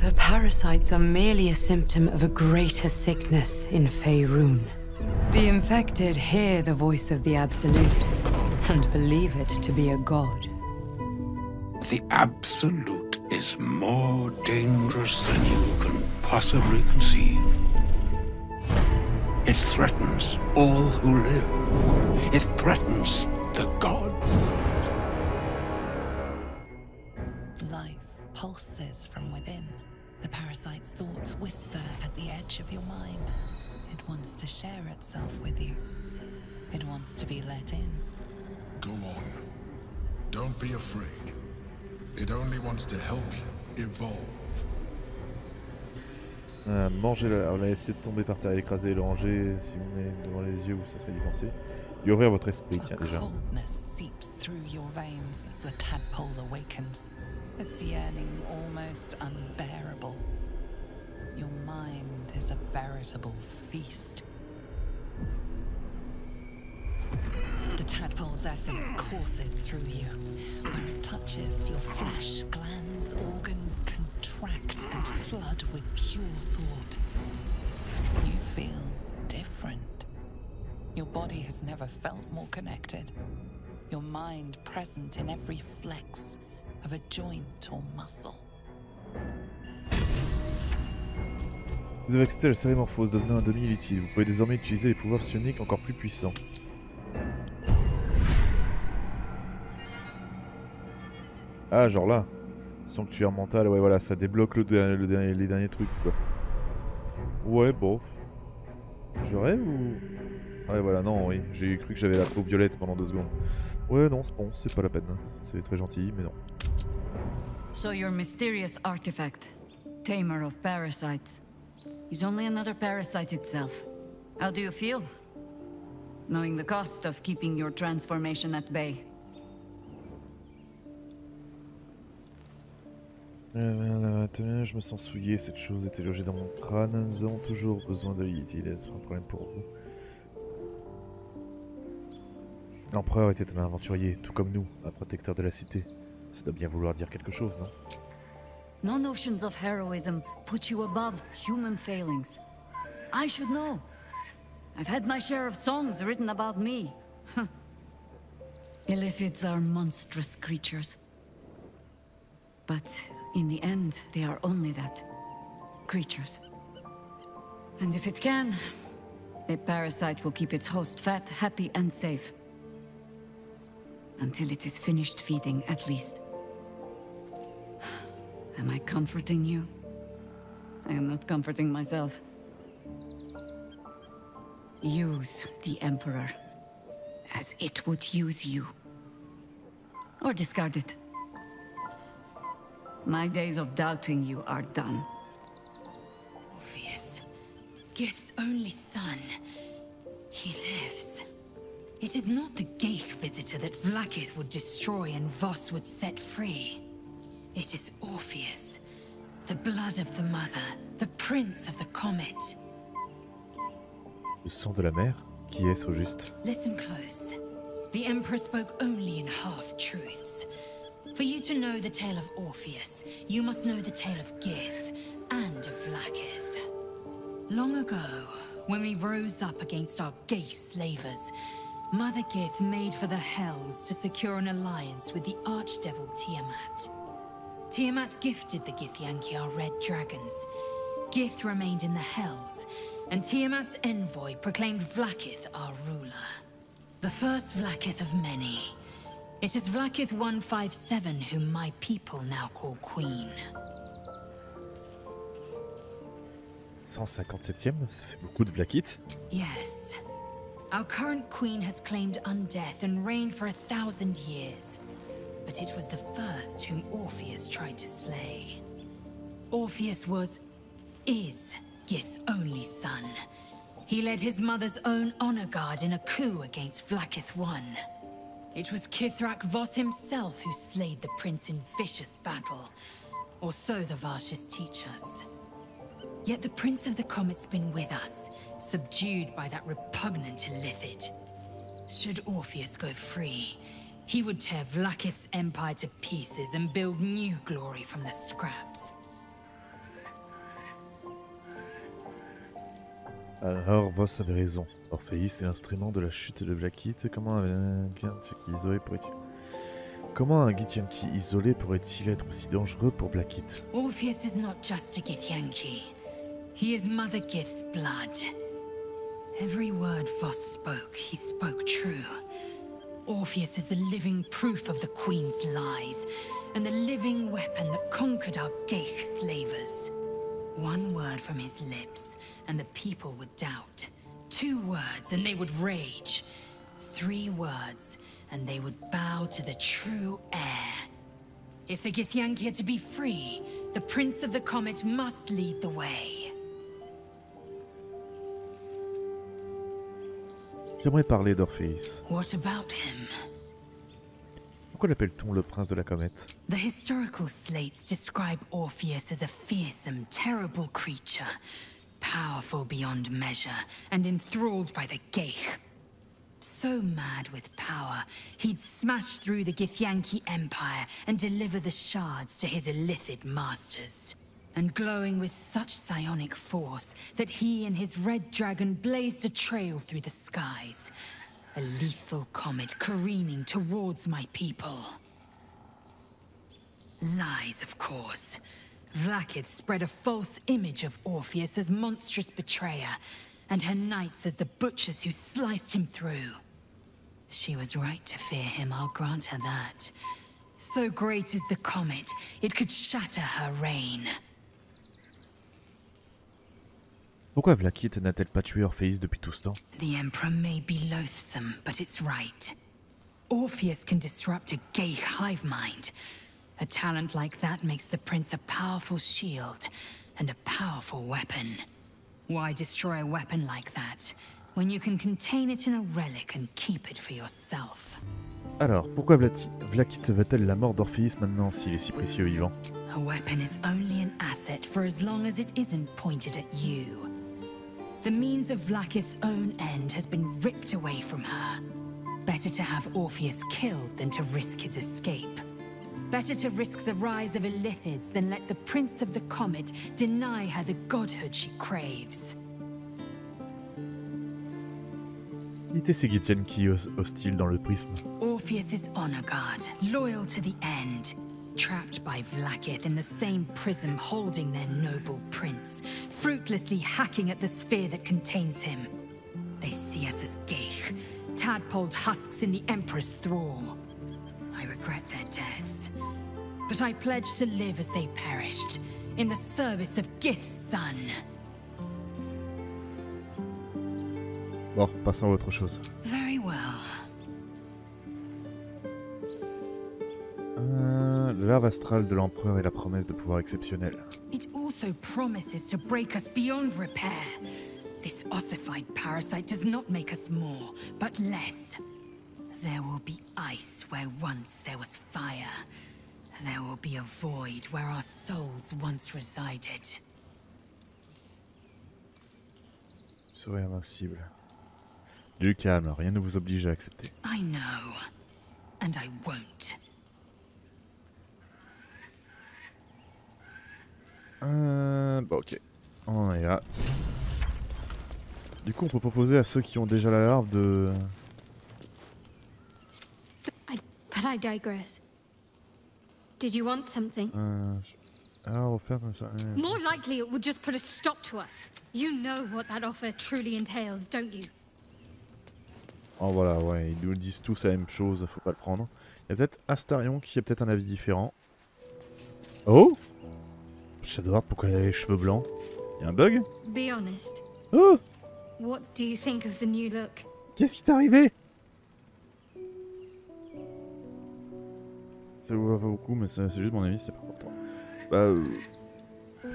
The parasites are merely a symptom of a greater sickness in Faerun. The infected hear the voice of the Absolute and believe it to be a god. The Absolute is more dangerous than you can possibly conceive. It threatens all who live. It threatens the gods. Life pulses from within. The parasite's thoughts whisper at the edge of your mind. It wants to share itself with you. It wants to be let in. Go on. Don't be afraid. It only wants to help you evolve. Mangez-le, alors la laisser tomber par terre, écraser et le ranger si vous met devant les yeux où ça serait dépensé. Et ouvrir votre esprit, tiens déjà. Coldness seeps through your veins as the tadpole awakens. Its yearning almost unbearable. Your mind is a veritable feast. The tadpole's essence courses through you. Where it touches, your flesh, glands, organs contract and flood with pure thought. You feel different. Your body has never felt more connected. Your mind present in every flex of a joint or muscle. Vous avez accès à la cérémorphose, devenant un demi-inutile. Vous pouvez désormais utiliser les pouvoirs psioniques encore plus puissants. Ah, genre là. Sanctuaire mental, ouais, voilà, ça débloque les derniers trucs, quoi. Ouais, bon. Je rêve ou... Ouais, voilà, non, oui. J'ai cru que j'avais la peau violette pendant 2 secondes. Ouais, non, c'est bon, c'est pas la peine. C'est très gentil, mais non. So your mysterious artifact, tamer of parasites, is only another parasite itself. How do you feel? Knowing the cost of keeping your transformation at bay. Je me sens souillé, cette chose était logée dans mon crâne. Nous avons toujours besoin de Yeti, c'est un problème pour vous. L'empereur était un aventurier, tout comme nous, un protecteur de la cité. Ça doit bien vouloir dire quelque chose, non? No notions of heroism put you above human failings. I should know. I've had my share of songs written about me. Illithids are monstrous creatures. But in the end, they are only that. Creatures. And if it can, a parasite will keep its host fat, happy, and safe. Until it is finished feeding, at least. Am I comforting you? I am not comforting myself. Use the Emperor as it would use you. Or discard it. My days of doubting you are done. Orpheus, Gith's only son. He lives. It is not the Geich visitor that Vlaakith would destroy and Voss would set free. It is Orpheus, the blood of the mother, the prince of the comet. Le sang de la mère? Qui est-ce au juste? Listen close. The Emperor spoke only in half-truths. For you to know the tale of Orpheus, you must know the tale of Gith and of Vlaakith. Long ago, when we rose up against our Geich slavers, Mother Gith made for the Hells to secure an alliance with the archdevil Tiamat. Tiamat gifted the Githyanki our red dragons. Gith remained in the Hells, and Tiamat's envoy proclaimed Vlaakith our ruler. The first Vlaakith of many. It is Vlaakith 157 whom my people now call Queen. 157e? Ça fait beaucoup de Vlaakith. Yes. Our current queen has claimed undeath and reigned for 1,000 years. But it was the first whom Orpheus tried to slay. Orpheus is Gith's only son. He led his mother's own honor guard in a coup against Vlaakith I. It was Kithrak Voss himself who slayed the prince in vicious battle. Or so the Varshas teach us. Yet the Prince of the Comet's been with us, subdued by that repugnant illithid. Should Orpheus go free, he would tear Vlaakith's empire to pieces and build new glory from the scraps. Alors, Voss avait raison. Orpheus est l'instrument de la chute de Blackheath. Comment un Githyanki isolé pourrait-il être aussi dangereux pour Blackheath? Orpheus is not just a Githyanki. He is Mother Gith's blood. Every word Voss spoke, he spoke true. Orpheus is the living proof of the Queen's lies, and the living weapon that conquered our Geich slavers. One word from his lips, and the people would doubt. 2 words, and they would rage. 3 words, and they would bow to the true heir. If the Githyanki are to be free, the Prince of the Comet must lead the way. J'aimerais parler d'Orpheus. What about him? Pourquoi l'appelle-t-on le prince de la comète? The historical slates describe Orpheus as a fearsome, terrible creature, powerful beyond measure, and enthralled by the Geich. So mad with power, he'd smash through the Githyanki Empire and deliver the shards to his illithid masters. And glowing with such psionic force that he and his red dragon blazed a trail through the skies. A lethal comet careening towards my people. Lies, of course. Vlaakith spread a false image of Orpheus as monstrous betrayer, and her knights as the butchers who sliced him through. She was right to fear him, I'll grant her that. So great is the comet, it could shatter her reign. Pourquoi Blackheath n'a-t-elle pas tué Orpheus depuis tout ce temps? The Emperor may be loathsome, but it's right. Orpheus can disrupt a Geich hive mind. A talent like that makes the prince a powerful shield and a powerful weapon. Why destroy a weapon like that when you can contain it in a relic and keep it for yourself? Alors, pourquoi Blackheath veut-elle la mort d'Orpheus maintenant s'il est si précieux vivant? A weapon is only an asset for as long as it isn't pointed at you. The means of Vlaakith's own end has been ripped away from her. Better to have Orpheus killed than to risk his escape. Better to risk the rise of Illithids than let the Prince of the Comet deny her the godhood she craves. Qui étaient ces Githyanki hostiles dans le prisme? Orpheus is honor guard, loyal to the end. Trapped by Vlaakith in the same prism holding their noble prince, fruitlessly hacking at the sphere that contains him. They see us as Geich, tadpoled husks in the Emperor's thrall. I regret their deaths, but I pledge to live as they perished, in the service of Gith's son. Bon, passons à autre chose. Very well. Le larve astral de l'empereur est la promesse de pouvoir exceptionnel. It also promises to break us beyond repair. This ossified parasite does not make us more, but less. There will be ice where once there was fire. There will be a void where our souls once resided. Vous serez invincible. Du calme, rien ne vous oblige à accepter. I know, and I won't. Bon, ok. On est là. Du coup, on peut proposer à ceux qui ont déjà la larve de... But I digress. Did you want something? Alors, on va faire comme ça. More likely it would just put a stop to us. You know what that offer truly entails, don't you? Oh voilà, ouais, ils nous disent tous la même chose, faut pas le prendre. Il y a peut-être Astarion qui a peut-être un avis différent. Oh! Shadowheart, pourquoi elle a les cheveux blancs? Y'a un bug? Be honest. Oh! What do you think of the new look? Qu'est-ce qui t'est arrivé? Ça vous va pas beaucoup, mais c'est juste mon avis, c'est pas important. Bah,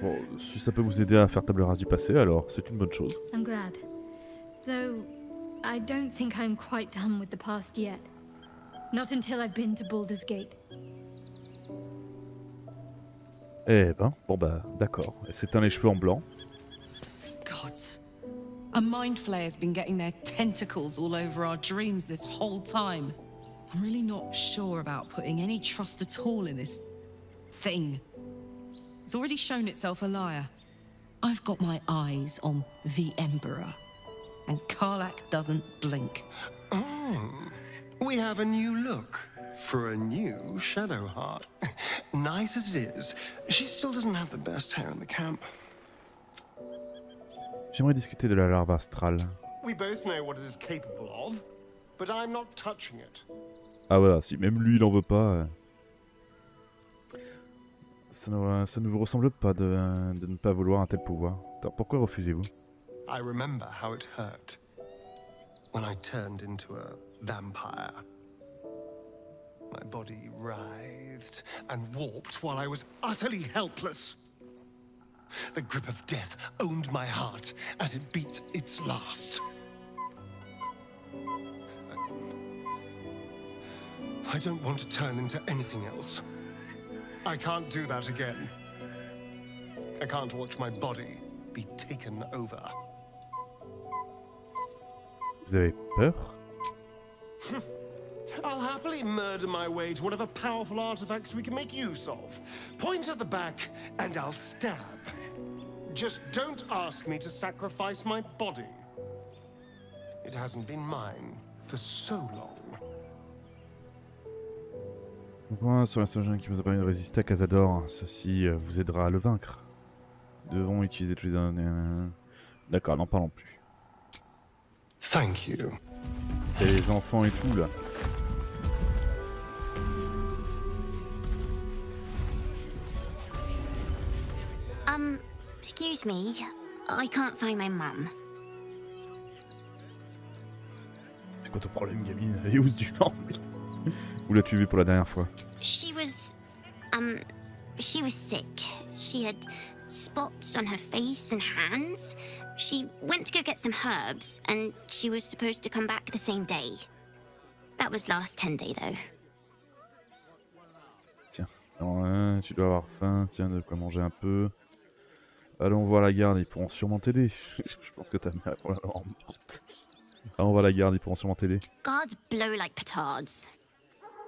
bon, si ça peut vous aider à faire table rase du passé, alors c'est une bonne chose. I'm glad. Though, I don't think I'm quite done with the past yet. Not until I've been to Baldur's Gate. Eh ben, bon bah, d'accord. Elle s'éteint les cheveux en blanc. Gods. A mind flayer's been getting their tentacles all over our dreams this whole time. I'm really not sure about putting any trust at all in this thing. It's already shown itself a liar. I've got my eyes on the Emperor, and Karlach doesn't blink. Oh, we have a new look for a new Shadow Heart. Nice as it is, she still doesn't have the best hair in the camp. J'aimerais discuter de la larve astrale. We both know what it is capable of, but I'm not touching it. Ah voilà, si même lui il en veut pas, ça ne vous ressemble pas de ne pas vouloir un tel pouvoir. Alors pourquoi refusez-vous? I remember how it hurt when I turned into a vampire. My body writhed and warped while I was utterly helpless. The grip of death owned my heart as it beat its last. I don't want to turn into anything else. I can't do that again. I can't watch my body be taken over. Vous avez peur? I'll happily murder my way to whatever powerful artifacts we can make use of. Point at the back, and I'll stab. Just don't ask me to sacrifice my body. It hasn't been mine for so long. Point sur l'instinct qui vous a permis de résister à Cazador. Ceci vous aidera à le vaincre. Nous devons utiliser tous les... D'accord, n'en parlons plus. Thank you. Et les enfants et tout là. Excuse me, I can't find my mum. C'est quoi ton problème, gamine? Elle est où du vent? Où l'as-tu vue pour la dernière fois? She was sick. She had spots on her face and hands. She went to go get some herbs, and she was supposed to come back the same day. That was last 10-day, though. Tiens, alors, tu dois avoir faim, tiens, de quoi manger un peu. Allons voir la garde, ils pourront sûrement t'aider. Je pense que ta mère est probablement morte. Allons voir la garde, ils pourront sûrement t'aider. Guards blow like petards.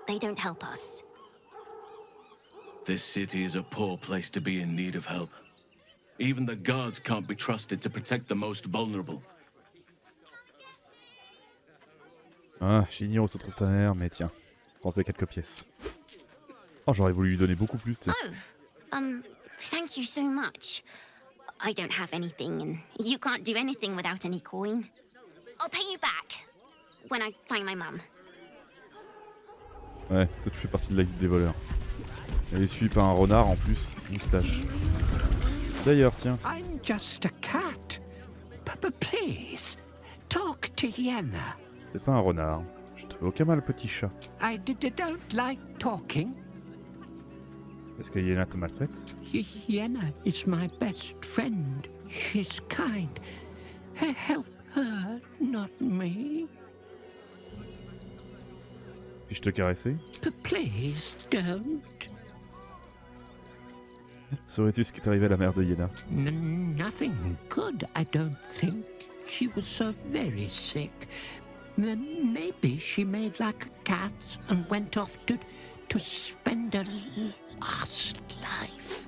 They don't help us. This city is a poor place to be in need of help. Even the guards can't be trusted to protect the most vulnerable. Ah, j'ignore où se trouve ta mère, mais tiens, prends ces quelques pièces. Oh, j'aurais voulu lui donner beaucoup plus, t'sais. Oh, thank you so much. I don't have anything, and you can't do anything without any coin. I'll pay you back when I find my mum. Ouais, toi tu fais partie de la guilde des voleurs. Elle est suivie par un renard en plus, moustache. D'ailleurs, tiens. I'm just a cat. Please, talk to Yenna. C'était pas un renard. Je te veux aucun mal, petit chat. I don't like talking. Est-ce que Yenna te maltraite? Yenna is my best friend. She's kind. Help her, not me. Puis-je te caresser? Please don't. Saurais-tu ce qui est arrivé à la mère de Yenna? Nothing good, I don't think. She was so very sick. Maybe she made like a cat and went off to spend her last life.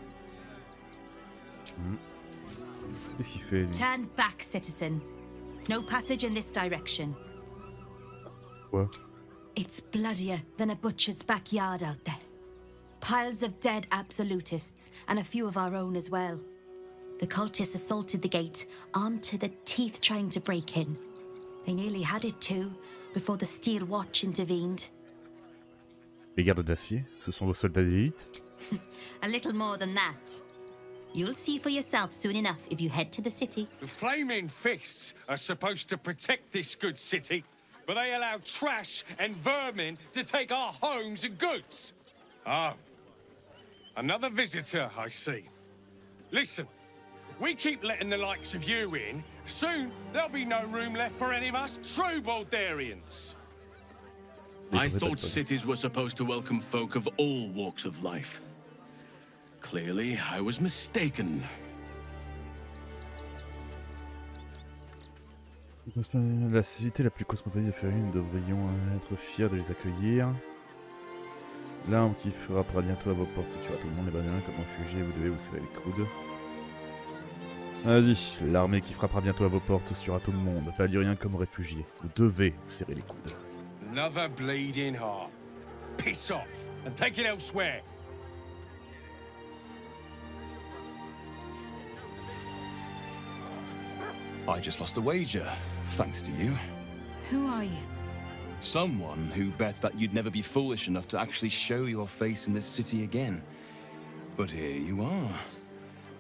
Qu'est-ce qu'il fait, lui? Turn back, citizen. No passage in this direction. Quoi? It's bloodier than a butcher's backyard out there. Piles of dead absolutists, and a few of our own as well. The cultists assaulted the gate, armed to the teeth trying to break in. They nearly had it too, before the Steel Watch intervened. Les gardes d'acier, ce sont vos soldats d'élite? A little more than that. You'll see for yourself soon enough if you head to the city. The Flaming Fists are supposed to protect this good city, but they allow trash and vermin to take our homes and goods. Oh, another visitor, I see. Listen, we keep letting the likes of you in, soon there'll be no room left for any of us true Baldurians. I thought cities were supposed to welcome folk of all walks of life. Clearly, I was mistaken. La cité la plus cosmopolite de Faerûn, nous devrions être fiers de les accueillir. L'arme qui frappera bientôt à vos portes tuera tout le monde, les bananes comme réfugiés, vous devez vous serrer les coudes. Vas-y, l'armée qui frappera bientôt à vos portes sera tout le monde. Valyrien comme réfugié. Vous devez vous serrer les coudes. Another bleeding heart. Piss off and take it elsewhere. I just lost a wager, thanks to you. Who are you? Someone who bet that you'd never be foolish enough to actually show your face in this city again. But here you are.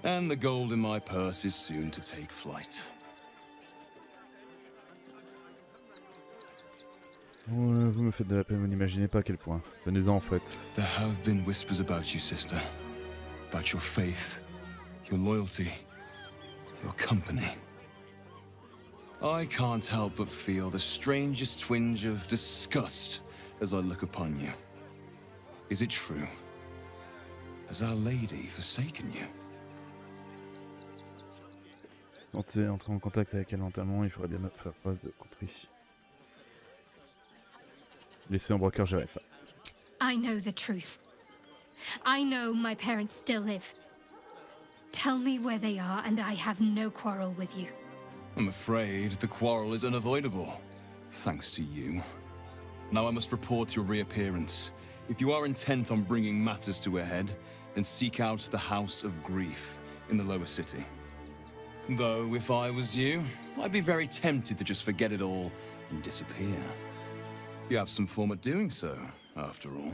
And the gold in my purse is soon to take flight. Vous me faites de la peine, vous n'imaginez pas à quel point. Venez-en en fait. There have been whispers about you, sister. About your faith, your loyalty, your company. I can't help but feel the strangest twinge of disgust as I look upon you. Is it true? Has Our Lady forsaken you? Tentez entrer en contact avec elle mentalement, il faudrait bien faire preuve de contrition. Laissez Ambroker gérer ça. I know the truth. I know my parents still live. Tell me where they are and I have no quarrel with you. I'm afraid the quarrel is unavoidable, thanks to you. Now I must report your reappearance. If you are intent on bringing matters to a head, then seek out the House of Grief in the lower city. Though, if I was you, I'd be very tempted to just forget it all and disappear. You have some form of doing so, after all.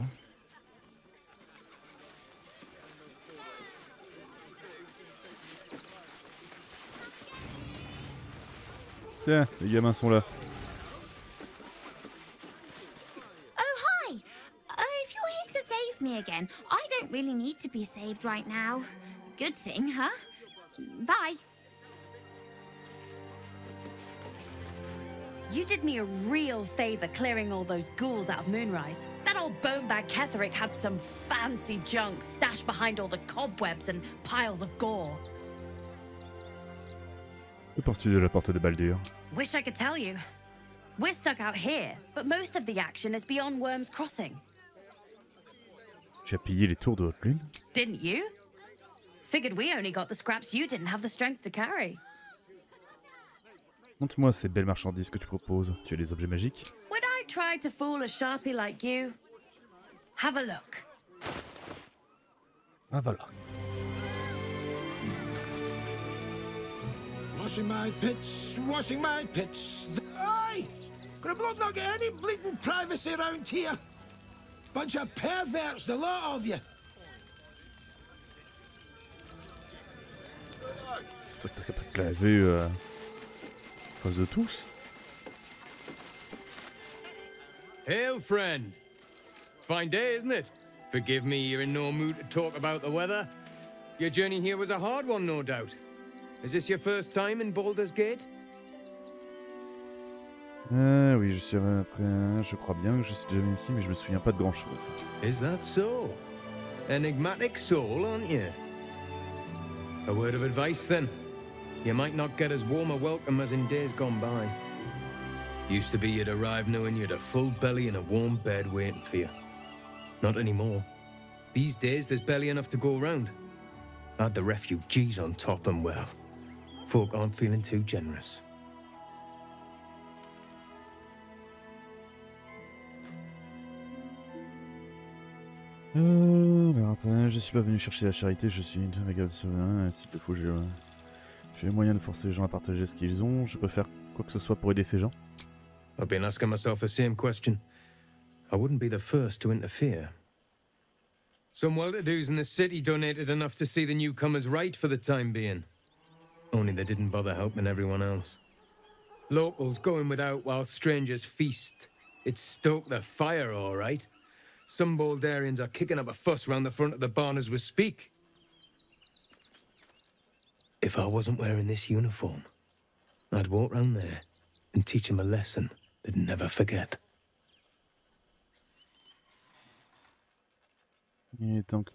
Tiens, les gamins sont là. Oh, hi! If you're here to save me again, I don't really need to be saved right now. Good thing, huh? Bye. You did me a real favor clearing all those ghouls out of Moonrise. That old bonebag Ketherick had some fancy junk stashed behind all the cobwebs and piles of gore. Que penses-tu de la porte de Baldur? Wish I could tell you. We're stuck out here, but most of the action is beyond Worm's Crossing. Tu as pillé les tours de Haute Lune? Didn't you? Figured we only got the scraps you didn't have the strength to carry. Montre-moi ces belles marchandises que tu proposes. Tu as des objets magiques? Would I try to fool a sharpie like you? Have a look. Ah voilà. Washing my pits, washing my pits. Aye! Could a bloke not get any bleeding privacy around here? Bunch of perverts, the lot of you. C'est toi qui t'es capable de laver face de tous. Hail, friend. Fine day, isn't it? Forgive me, you're in no mood to talk about the weather. Your journey here was a hard one, no doubt. Is this your first time in Baldur's Gate? Oui, je crois bien que je suis déjà venu ici, mais je me souviens pas de grand chose. Is that so? Enigmatic soul, aren't you? A word of advice then. You might not get as warm a welcome as in days gone by. Used to be you'd arrive knowing you'd a full belly and a warm bed waiting for you. Not anymore. These days there's barely enough to go around. Add the refugees on top and well, folk aren't feeling too generous. Je suis pas venu chercher la charité, je suis une méga souverain. S'il le faut, j'ai les moyens de forcer les gens à partager ce qu'ils ont. Je peux faire quoi que ce soit pour aider ces gens. I've been asking myself the same question. I wouldn't be the first to interfere. Some well-to-dos in the city donated enough to see the newcomers right for the time being. Only they didn't bother helping everyone else. Locals going without while strangers feast. It stoked the fire, all right. Some Baldurians are kicking up a fuss round the front of the barn as we speak. If I wasn't wearing this uniform, I'd walk round there and teach them a lesson they'd never forget. Il est temps que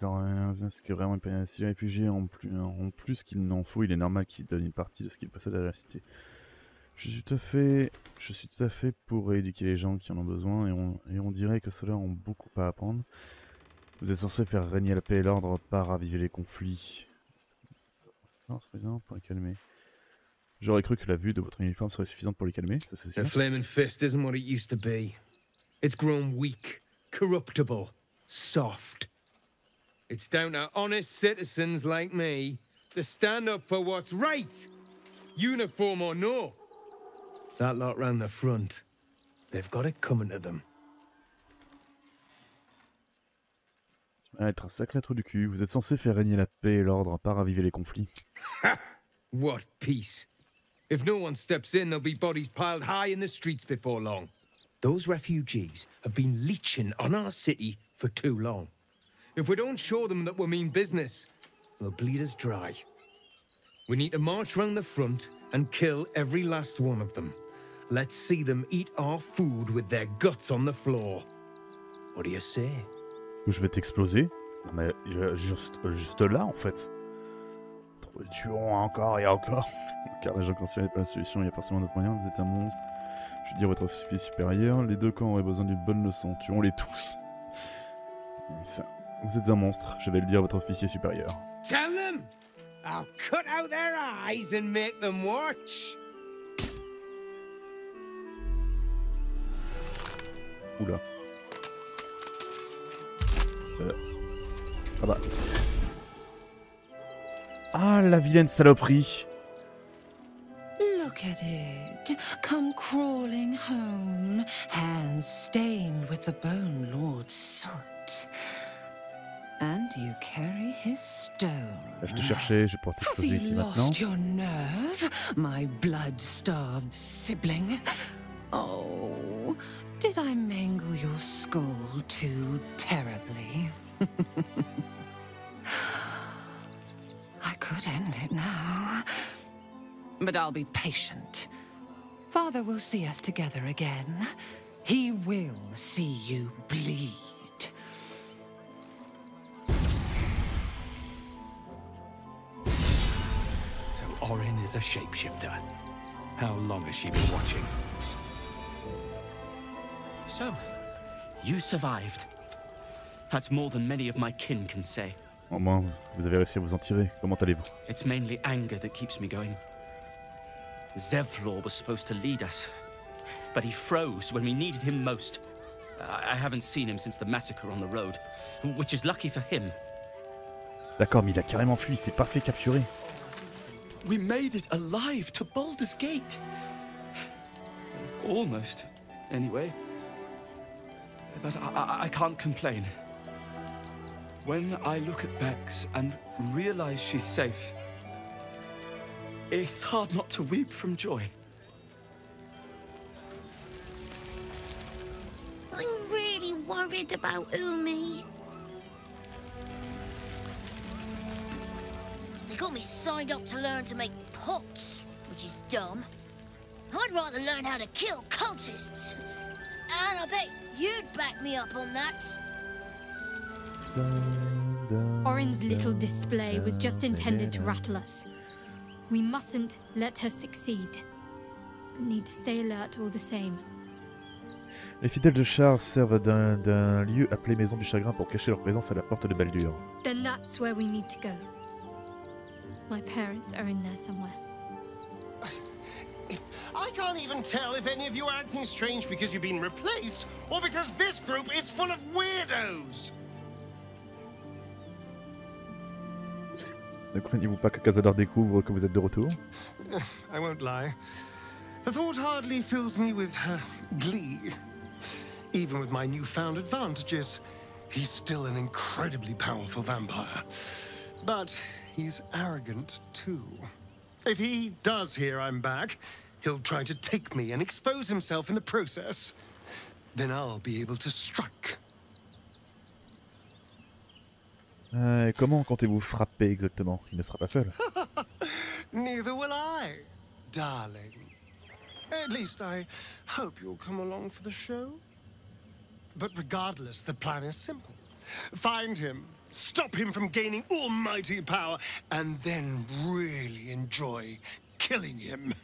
ce qui est vraiment si les réfugiés ont plus qu'il n'en faut, il est normal qu'ils donnent une partie de ce qu'ils possèdent à la cité. Je suis tout à fait pour éduquer les gens qui en ont besoin et on dirait que ceux-là ont beaucoup à apprendre. Vous êtes censé faire régner la paix et l'ordre, pas raviver les conflits. Non, c'est présent pour les calmer. J'aurais cru que la vue de votre uniforme serait suffisante pour les calmer, ça c'est sûr. A flaming fist isn't what it used to be. It's grown weak, corruptible, soft. It's down to honest citizens like me to stand up for what's right, uniform or no. That lot round the front, they've got it coming to them. Tu vas être un sacré trou du cul. Vous êtes censé faire régner la paix et l'ordre, pas raviver les conflits. What peace? If no one steps in, there'll be bodies piled high in the streets before long. Those refugees have been leeching on our city for too long. If we don't show them that we mean business, they'll bleed us dry. We need to march round the front and kill every last one of them. Let's see them eat our food with their guts on the floor. What do you say? Je vais t'exploser. Non mais juste là en fait. Tuons encore et encore. Car les gens conscients n'est pas la solution, il y a forcément d'autres moyens. Vous êtes un monstre. Je veux dire votre fils supérieur. Les deux camps auraient besoin d'une bonne leçon. Tuons-les tous. Vous êtes un monstre. Je vais le dire à votre officier supérieur. Tell them! I'll cut out their eyes and make them watch. Oula. Ah bah. Ah, la vilaine saloperie. Look at it, come crawling home, hands stained with the Bone Lord's soot. And you carry his stone. Je te cherchais, je vais pouvoir t'exploser ici maintenant. Have you lost your nerve, my blood-starved sibling? Oh, did I mangle your skull too terribly? I could end it now, but I'll be patient. Father will see us together again. He will see you bleed. So Orin is a shapeshifter. How long has she been watching? So, you survived. That's more than many of my kin can say. Au moins, vous avez réussi à vous en tirer. Comment allez-vous? It's mainly anger that keeps me going. Zevlor was supposed to lead us, but he froze when we needed him most. I haven't seen him since the massacre on the road, which is lucky for him. D'accord, mais il a carrément fui, il s'est pas fait capturer. We made it alive to Baldur's Gate. Almost, anyway. But I can't complain. When I look at Bex and realize she's safe, it's hard not to weep from joy. I'm really worried about Umi. They got me signed up to learn to make pots, which is dumb. I'd rather learn how to kill cultists. And I bet you'd back me up on that. Orin's little display was just intended to rattle us. We mustn't let her succeed, but need to stay alert all the same. Les fidèles de Char servent d'un lieu appelé Maison du Chagrin pour cacher leur présence à la porte de Baldur. Then that's where we need to go. My parents are in there somewhere. I can't even tell if any of you are acting strange because you've been replaced, or because this group is full of weirdos. Ne craignez-vous pas que Cazador découvre que vous êtes de retour? I won't lie. The thought hardly fills me with glee. Even with my newfound advantages, he's still an incredibly powerful vampire. But he's arrogant too. If he does hear I'm back, he'll try to take me and expose himself in the process. Then I'll be able to strike. Comment comptez-vous frapper exactement? Il ne sera pas seul. Neither will I, darling. At least I hope you'll come along for the show. But regardless, the plan is simple. Find him, stop him from gaining almighty power, and then really enjoy killing him.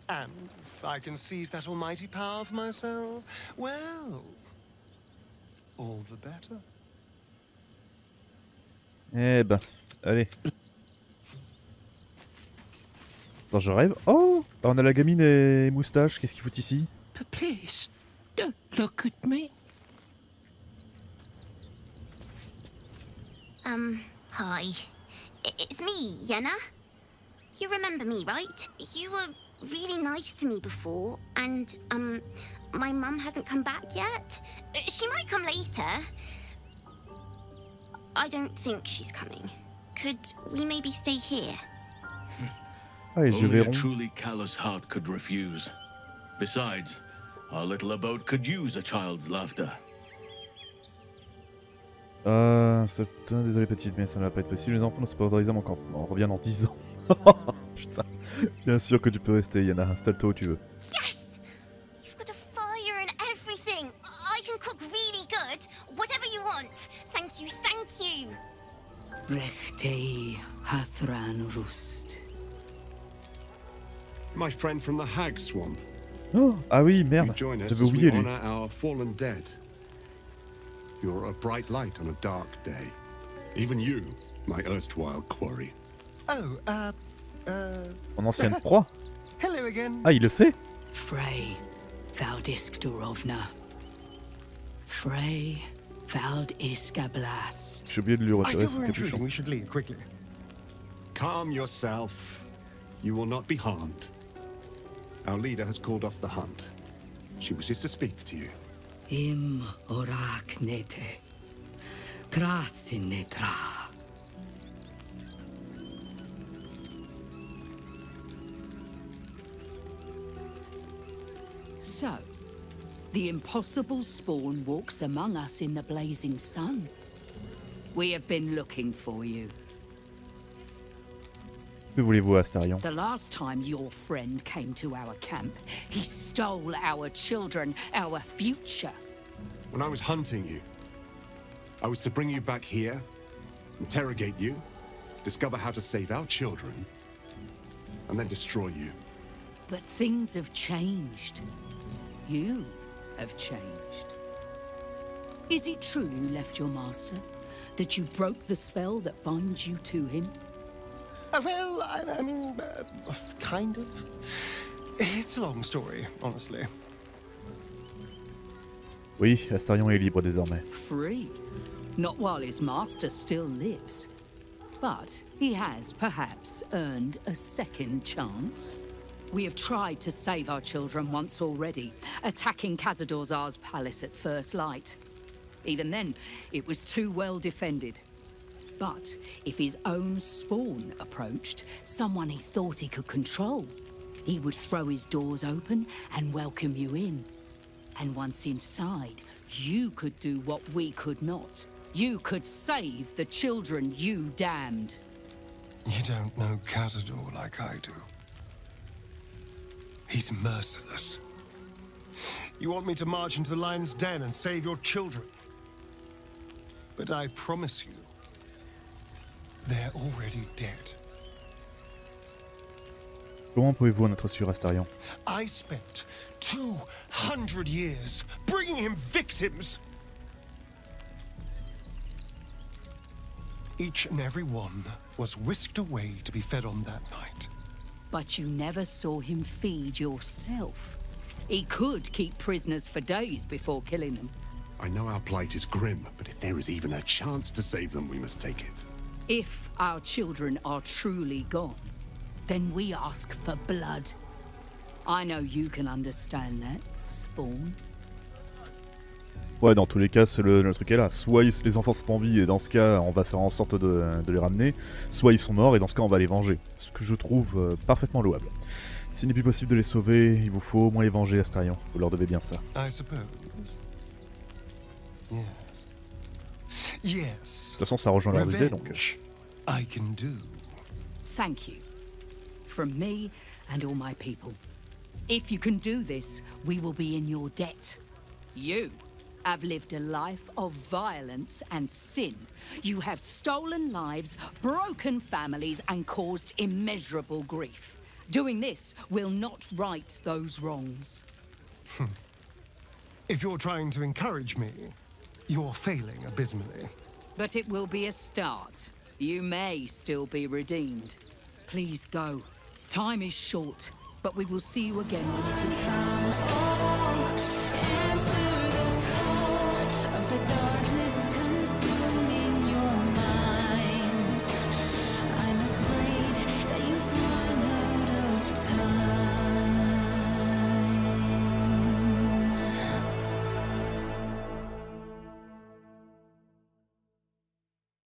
And if I can seize that almighty power for myself, well, all the better. Eh ben, allez. Attends, je rêve. Oh, on a la gamine et moustache. Qu'est-ce qu'il faut ici? Please, don't look at me. Hi. It's me, Yenna. You remember me, right? You were really nice to me before, and, my mum hasn't come back yet. She might come later. I don't think she's coming. Could we maybe stay here? Only a truly callous heart could refuse. Besides, our little abode could use a child's laughter. Désolé petite, mais ça ne va pas être possible. Les enfants ne sont pas autorisés encore. On revient dans 10 ans. Putain. Bien sûr que tu peux rester, Yana. Installe-toi où tu veux. Yes! You've got a fire and everything. I can cook really good. Whatever you want. Thank you, thank you. Rechtei Hathran Rust. My friend from the Hag Swamp. Oh, ah oui, merde. J'avais oublié lui. Our fallen dead. You're a bright light on a dark day. Even you, my erstwhile quarry. Oh, Mon ancienne proie. Hello again. Ah, il le sait. Frey, Vald isk Durovna. Frey, Vald isk Ablast. J'ai oublié de lui I retirer feel son we're capuchon. intruding. We should leave quickly. Calm yourself. You will not be harmed. Our leader has called off the hunt. She wishes to speak to you. Im orak nete. Trasin netra. So, the impossible spawn walks among us in the blazing sun. We have been looking for you. Que voulez-vous, Astarion? The last time your friend came to our camp, he stole our children, our future. When I was hunting you, I was to bring you back here, interrogate you, discover how to save our children, and then destroy you. But things have changed. You have changed. Is it true you left your master? That you broke the spell that binds you to him? Well, I mean, kind of. It's a long story, honestly. Oui, Astarion est libre désormais. Free. Not while his master still lives. But he has perhaps earned a second chance. We have tried to save our children once already, attacking Khazad-dûr's palace at first light. Even then, it was too well defended. But if his own spawn approached, someone he thought he could control, he would throw his doors open and welcome you in. And once inside, you could do what we could not. You could save the children you damned. You don't know Khazad-dûr like I do. He's merciless. You want me to march into the lion's den and save your children? But I promise you, they're already dead. Comment pouvez-vous en être sûr, Astarion? I spent 200 years bringing him victims. Each and every one was whisked away to be fed on that night. But you never saw him feed yourself. He could keep prisoners for days before killing them. I know our plight is grim, but if there is even a chance to save them, we must take it. If our children are truly gone, then we ask for blood. I know you can understand that, Spawn. Ouais, dans tous les cas, le truc est là. Soit les enfants sont en vie, et dans ce cas, on va faire en sorte de les ramener. Soit ils sont morts, et dans ce cas, on va les venger. Ce que je trouve parfaitement louable. S'il n'est plus possible de les sauver, il vous faut au moins les venger, Astarion. Vous leur devez bien ça. I suppose. Yes. Yes. De toute façon, ça rejoint leur idée, donc... I can do. Thank you. From me and all my people. If you can do this, we will be in your debt. You have lived a life of violence and sin. You have stolen lives, broken families, and caused immeasurable grief. Doing this will not right those wrongs. If you're trying to encourage me, you're failing abysmally. But it will be a start. You may still be redeemed. Please go. Time is short, but we will see you again when it is done. Answer the call of the darkness.